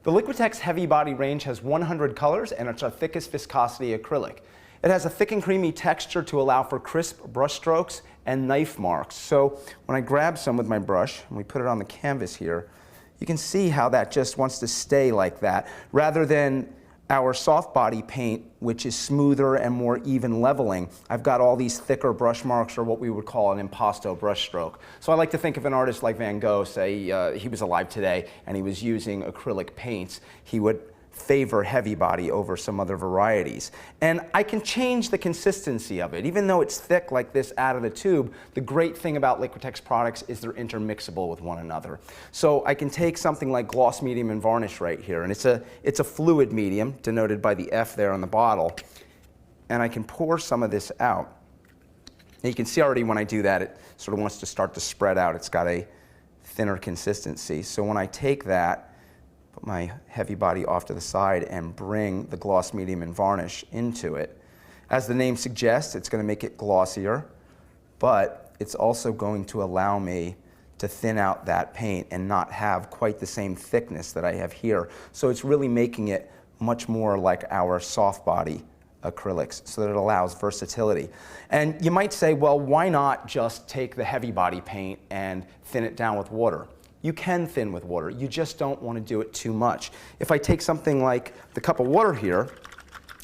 The Liquitex Heavy Body range has 100 colors and it's our thickest viscosity acrylic. It has a thick and creamy texture to allow for crisp brush strokes and knife marks. So when I grab some with my brush and we put it on the canvas here, you can see how that just wants to stay like that, rather than our soft body paint, which is smoother and more even leveling. I've got all these thicker brush marks, or what we would call an impasto brush stroke. So I like to think of an artist like Van Gogh, say he was alive today and he was using acrylic paints, he would favor heavy body over some other varieties. And I can change the consistency of it. Even though it's thick like this out of the tube, the great thing about Liquitex products is they're intermixable with one another. So I can take something like gloss, medium, and varnish right here, and it's a fluid medium, denoted by the F there on the bottle, and I can pour some of this out. And you can see already when I do that, it sort of wants to start to spread out. It's got a thinner consistency. So when I take that, put my heavy body off to the side and bring the gloss, medium, and varnish into it. As the name suggests, it's going to make it glossier, but it's also going to allow me to thin out that paint and not have quite the same thickness that I have here. So it's really making it much more like our soft body acrylics, so that it allows versatility. And you might say, well, why not just take the heavy body paint and thin it down with water? You can thin with water, you just don't want to do it too much. If I take something like the cup of water here,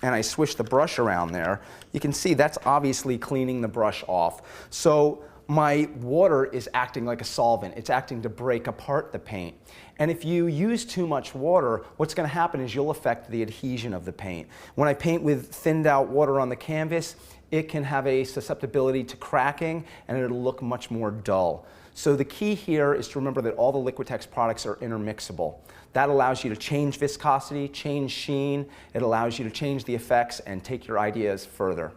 and I swish the brush around there, you can see that's obviously cleaning the brush off. So my water is acting like a solvent. It's acting to break apart the paint. And if you use too much water, what's going to happen is you'll affect the adhesion of the paint. When I paint with thinned out water on the canvas, it can have a susceptibility to cracking and it'll look much more dull. So the key here is to remember that all the Liquitex products are intermixable. That allows you to change viscosity, change sheen, it allows you to change the effects and take your ideas further.